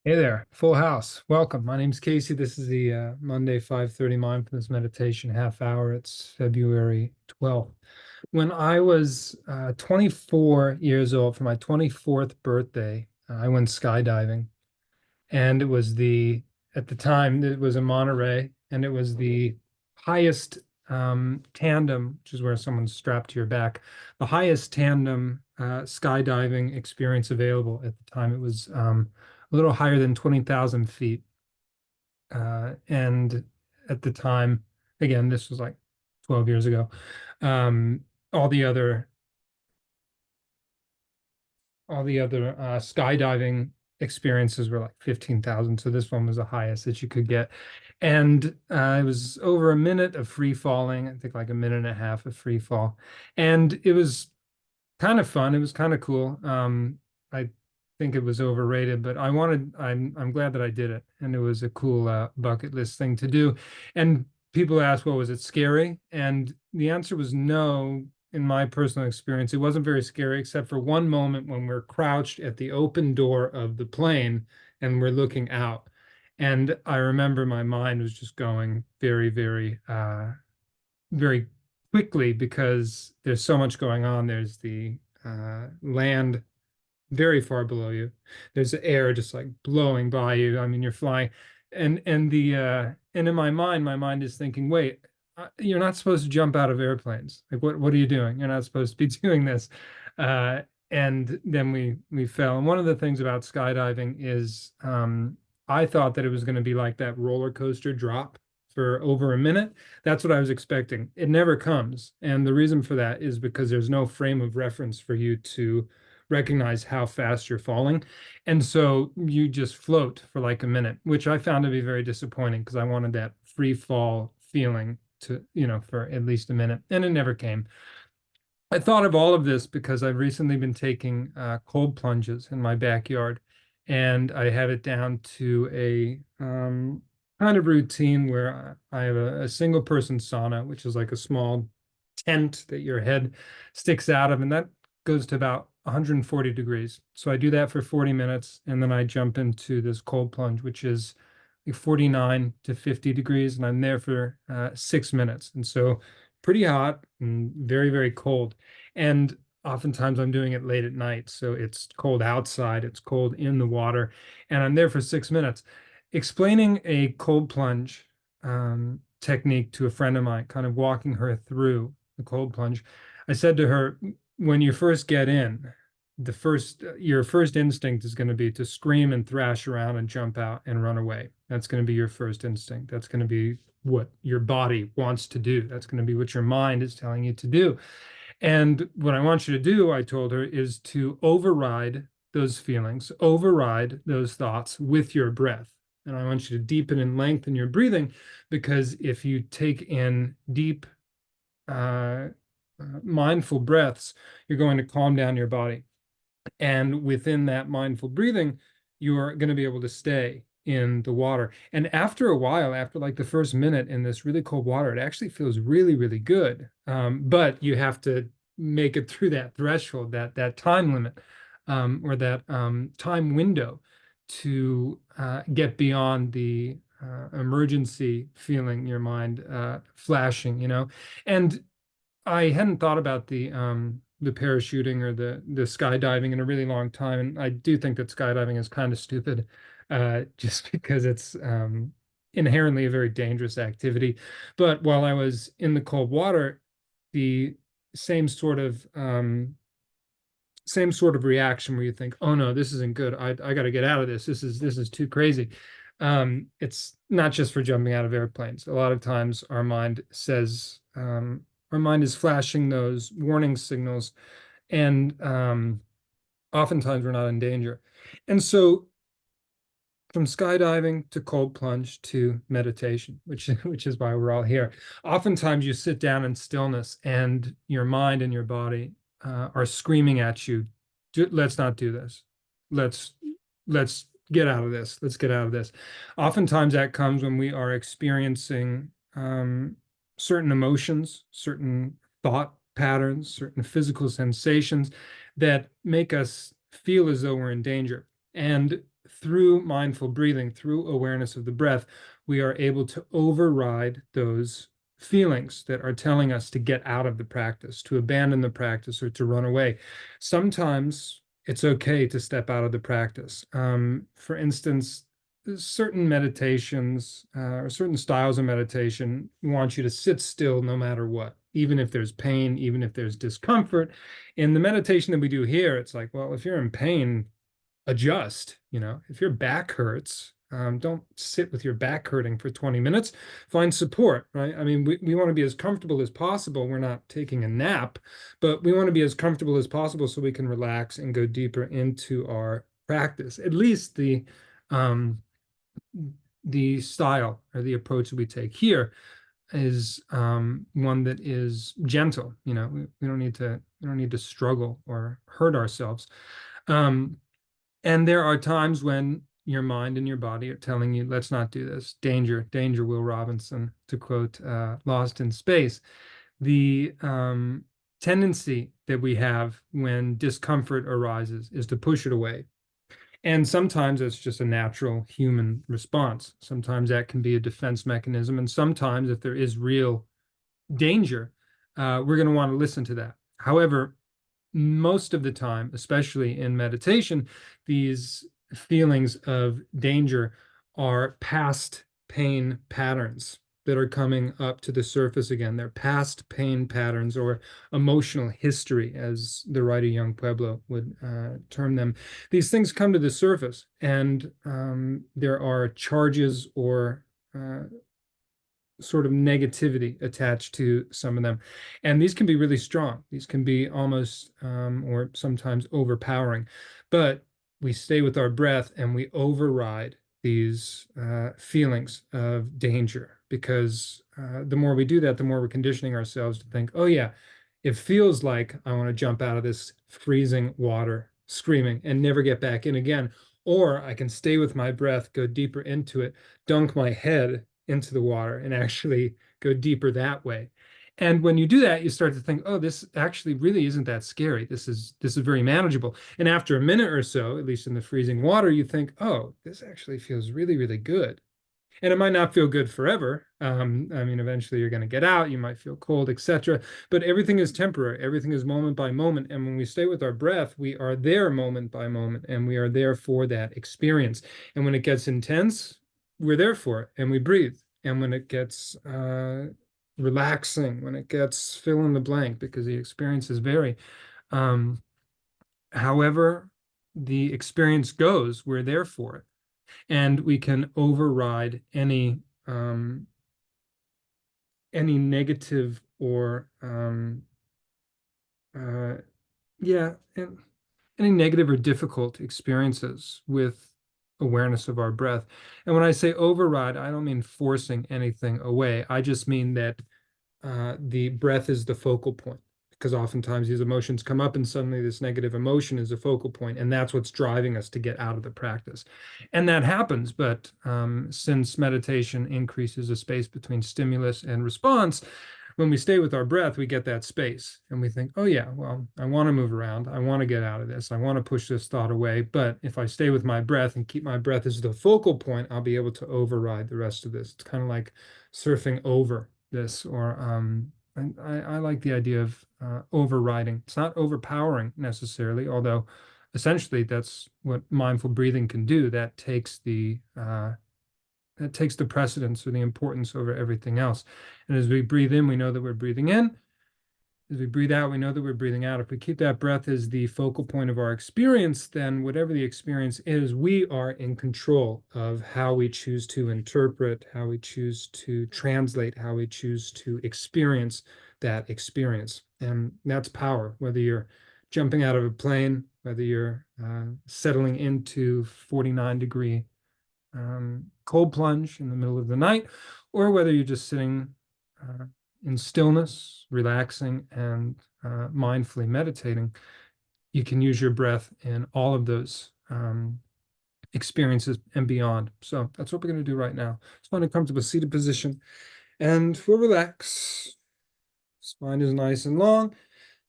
Hey there, full house. Welcome. My name's Casey. This is the Monday 5:30 mindfulness meditation half hour. It's February 12th. When I was 24 years old for my 24th birthday, I went skydiving, and it was at the time it was in Monterey, and it was the highest tandem, which is where someone's strapped to your back, the highest tandem skydiving experience available at the time. It was a little higher than 20,000 feet. And at the time, again, this was like 12 years ago. Um, all the other skydiving experiences were like 15,000. So this one was the highest that you could get. And it was over a minute of free falling, I think like a minute and a half of free fall. And it was kind of fun. It was kind of cool. I think it was overrated, but I'm glad that I did it. And it was a cool bucket list thing to do. And people ask, well, was it scary? And the answer was no. In my personal experience, it wasn't very scary, except for one moment when we're crouched at the open door of the plane and we're looking out. And I remember my mind was just going very, very quickly because there's so much going on. There's the land very far below you. There's the air just like blowing by you. I mean, you're flying, and in my mind is thinking, wait, you're not supposed to jump out of airplanes. Like, what are you doing? You're not supposed to be doing this. Uh, and then we fell. And one of the things about skydiving is I thought that it was going to be like that roller coaster drop for over a minute. That's what I was expecting. It never comes. And the reason for that is because there's no frame of reference for you to recognize how fast you're falling. And so you just float for like a minute, which I found to be very disappointing because I wanted that free fall feeling to, for at least a minute, and it never came. I thought of all of this because I've recently been taking cold plunges in my backyard, and I have it down to a kind of routine where I have a single person sauna, which is like a small tent that your head sticks out of, and that goes to about 140 degrees. So I do that for 40 minutes, and then I jump into this cold plunge, which is like 49 to 50 degrees, and I'm there for 6 minutes. And so pretty hot and very, very cold. And oftentimes I'm doing it late at night. So it's cold outside, it's cold in the water, and I'm there for 6 minutes. Explaining a cold plunge technique to a friend of mine, kind of walking her through the cold plunge, I said to her, when you first get in, your first instinct is going to be to scream and thrash around and jump out and run away. That's going to be your first instinct. That's going to be what your body wants to do. That's going to be what your mind is telling you to do. And what I want you to do, I told her, is to override those feelings, override those thoughts with your breath. And I want you to deepen and lengthen your breathing, because if you take in deep, mindful breaths, you're going to calm down your body. And within that mindful breathing, you're going to be able to stay in the water. And after a while, after like the first minute in this really cold water, it actually feels really, really good. But you have to make it through that threshold, that time limit, or that time window to get beyond the emergency feeling, your mind flashing. And I hadn't thought about the parachuting or the skydiving in a really long time, and I do think that skydiving is kind of stupid, just because it's inherently a very dangerous activity. But while I was in the cold water, the same sort of same sort of reaction where you think, oh no, this isn't good. I got to get out of this. This is too crazy. It's not just for jumping out of airplanes. A lot of times our mind is flashing those warning signals, and oftentimes we're not in danger. And so from skydiving to cold plunge to meditation, which is why we're all here. Oftentimes you sit down in stillness and your mind and your body are screaming at you, let's not do this. Let's let's get out of this. Let's get out of this. Oftentimes that comes when we are experiencing certain emotions, certain thought patterns, certain physical sensations that make us feel as though we're in danger. And through mindful breathing, through awareness of the breath, we are able to override those feelings that are telling us to get out of the practice, to abandon the practice, or to run away. Sometimes it's okay to step out of the practice. For instance, certain meditations or certain styles of meditation want you to sit still no matter what, even if there's pain, even if there's discomfort. In the meditation that we do here, it's like, well, if you're in pain, adjust. If your back hurts, don't sit with your back hurting for 20 minutes. Find support, right? I mean, we want to be as comfortable as possible. We're not taking a nap, but we want to be as comfortable as possible so we can relax and go deeper into our practice. At least the style or the approach that we take here is one that is gentle. We don't need to struggle or hurt ourselves. And there are times when your mind and your body are telling you, let's not do this. Danger, danger, Will Robinson, to quote Lost in Space. The tendency that we have when discomfort arises is to push it away. And sometimes it's just a natural human response. Sometimes that can be a defense mechanism. And sometimes, if there is real danger, we're going to want to listen to that. However, most of the time, especially in meditation, these feelings of danger are past pain patterns that are coming up to the surface again. They're past pain patterns or emotional history, as the writer Young Pueblo would term them. These things come to the surface, and there are charges or sort of negativity attached to some of them. And these can be really strong. These can be almost or sometimes overpowering. But we stay with our breath and we override these feelings of danger, because the more we do that, the more we're conditioning ourselves to think, oh, yeah, it feels like I want to jump out of this freezing water screaming and never get back in again. Or I can stay with my breath, go deeper into it, dunk my head into the water and actually go deeper that way. And when you do that, you start to think, oh, this actually really isn't that scary. This is very manageable. And after a minute or so, at least in the freezing water, you think, oh, this actually feels really, really good. And it might not feel good forever. I mean, eventually you're going to get out, you might feel cold, etc. But everything is temporary. Everything is moment by moment. And when we stay with our breath, we are there moment by moment, and we are there for that experience. And when it gets intense, we're there for it, and we breathe. And when it gets relaxing, when it gets fill in the blank, because the experiences vary. Um, However the experience goes, we're there for it, and we can override any negative or uh, yeah, any negative or difficult experiences with awareness of our breath. And when I say override, I don't mean forcing anything away. I just mean that the breath is the focal point, because oftentimes these emotions come up and suddenly this negative emotion is a focal point, and that's what's driving us to get out of the practice. And that happens, but since meditation increases the space between stimulus and response, when we stay with our breath, we get that space and we think, oh, yeah, well, I want to move around. I want to get out of this. I want to push this thought away. But if I stay with my breath and keep my breath as the focal point, I'll be able to override the rest of this. It's kind of like surfing over this, or I like the idea of overriding. It's not overpowering necessarily, although essentially that's what mindful breathing can do. That takes the precedence or the importance over everything else. And as we breathe in, we know that we're breathing in. As we breathe out, we know that we're breathing out. If we keep that breath as the focal point of our experience, then whatever the experience is, we are in control of how we choose to interpret, how we choose to translate, how we choose to experience that experience. And that's power, whether you're jumping out of a plane, whether you're settling into 49-degree cold plunge in the middle of the night, or whether you're just sitting in stillness, relaxing, and mindfully meditating. You can use your breath in all of those experiences and beyond. So that's what we're going to do right now. Just find a comfortable seated position, and we'll relax. Spine is nice and long.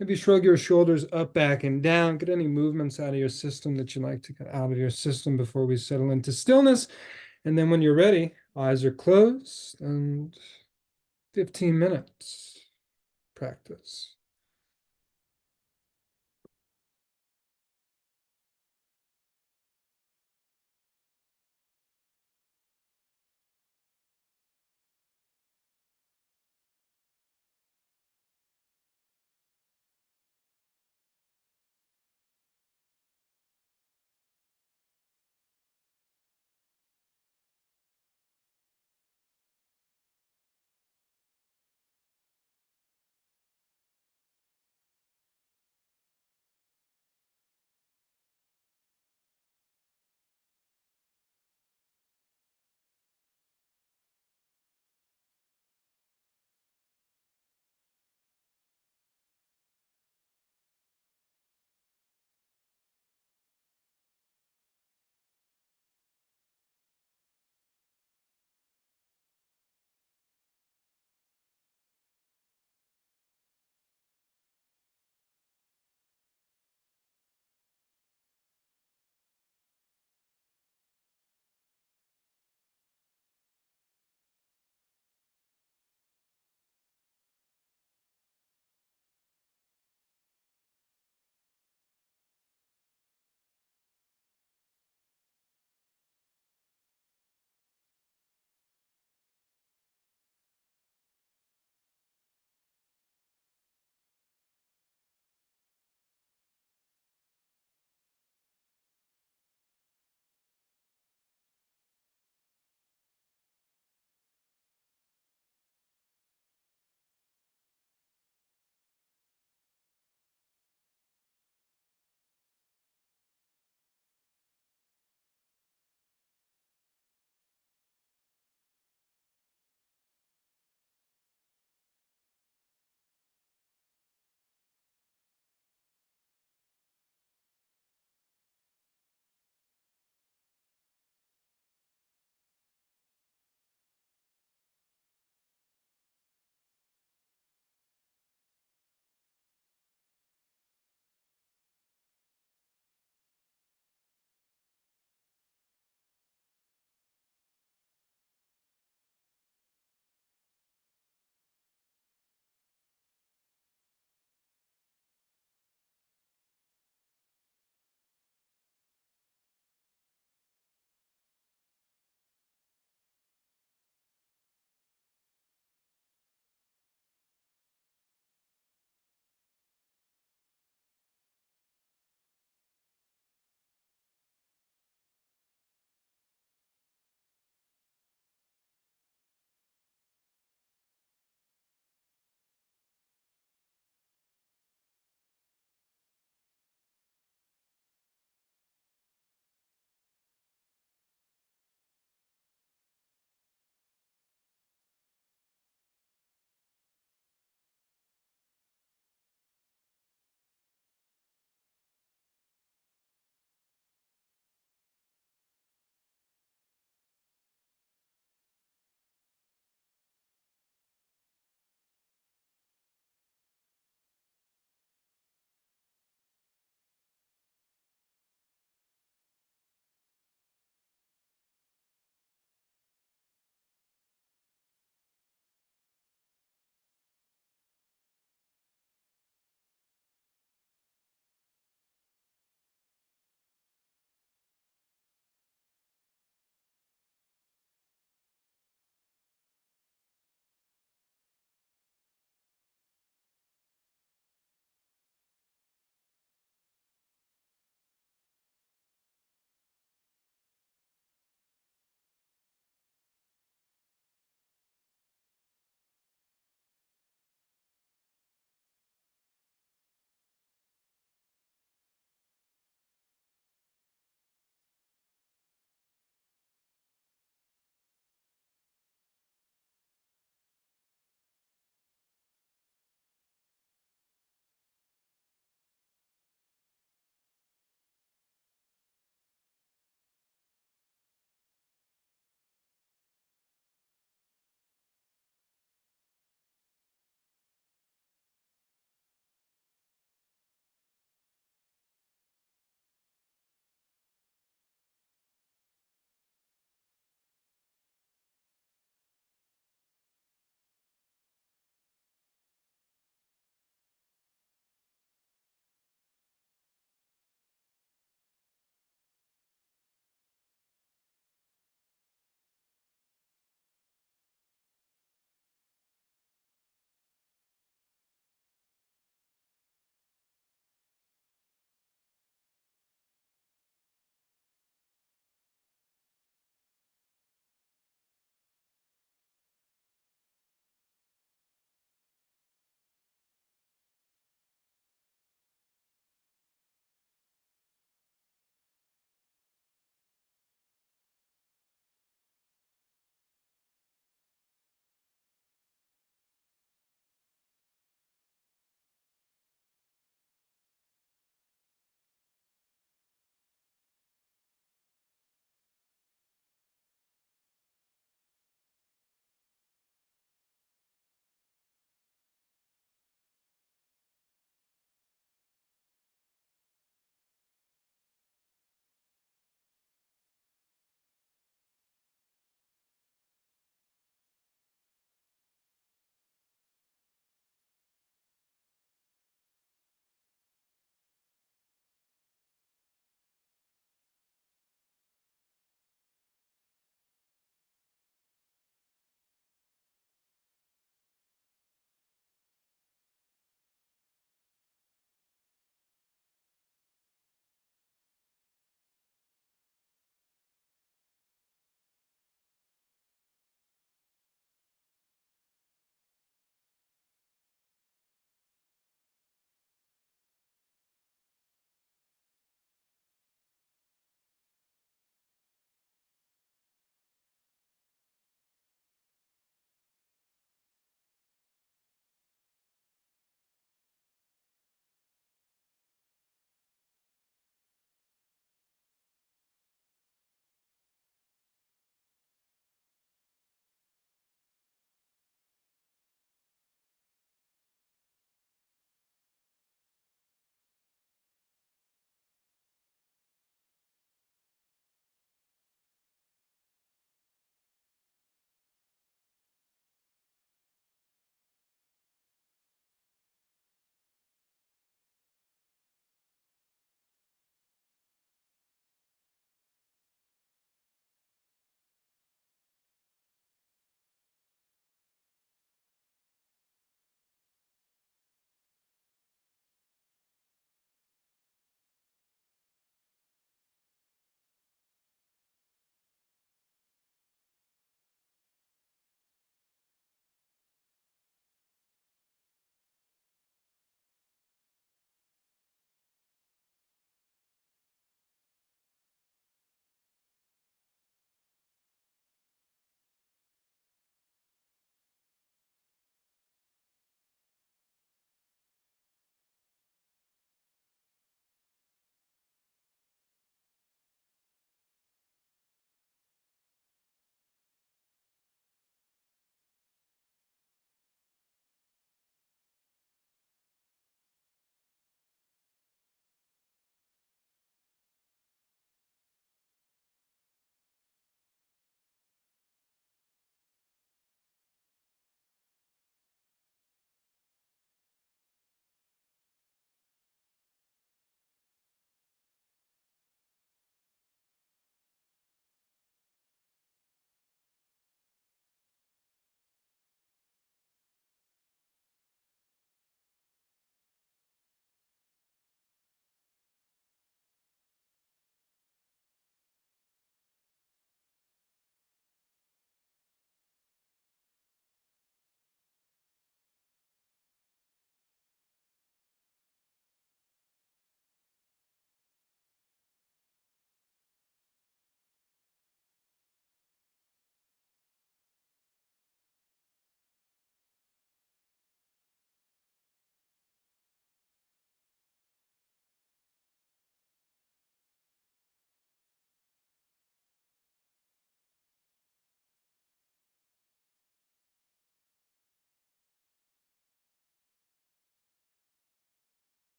Maybe shrug your shoulders up, back, and down. Get any movements out of your system that you like to get out of your system before we settle into stillness. And then when you're ready, eyes are closed and 15 minutes practice.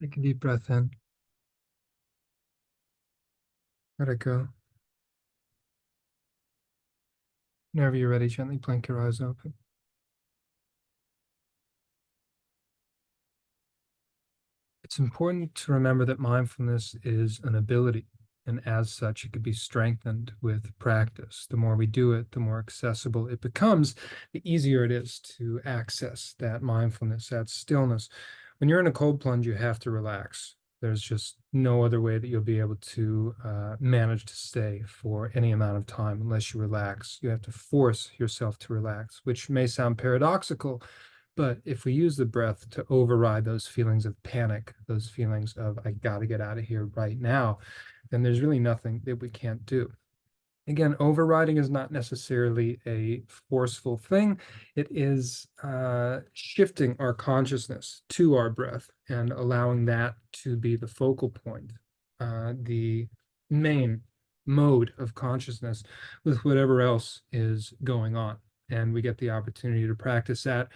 Take a deep breath in. Let it go. Whenever you're ready, gently blink your eyes open. It's important to remember that mindfulness is an ability, and as such, it could be strengthened with practice. The more we do it, the more accessible it becomes, the easier it is to access that mindfulness, that stillness. When you're in a cold plunge, you have to relax. There's just no other way that you'll be able to manage to stay for any amount of time unless you relax. You have to force yourself to relax, which may sound paradoxical, but if we use the breath to override those feelings of panic, those feelings of, I got to get out of here right now, then there's really nothing that we can't do. Again, overriding is not necessarily a forceful thing. It is shifting our consciousness to our breath and allowing that to be the focal point, the main mode of consciousness with whatever else is going on. And we get the opportunity to practice that,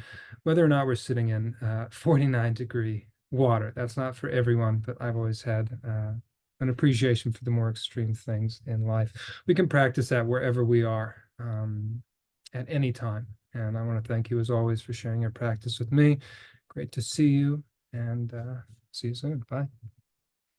whether or not we're sitting in 49-degree water. That's not for everyone, but I've always had an appreciation for the more extreme things in life. We can practice that wherever we are, at any time. And I want to thank you as always for sharing your practice with me. Great to see you, and see you soon. Bye.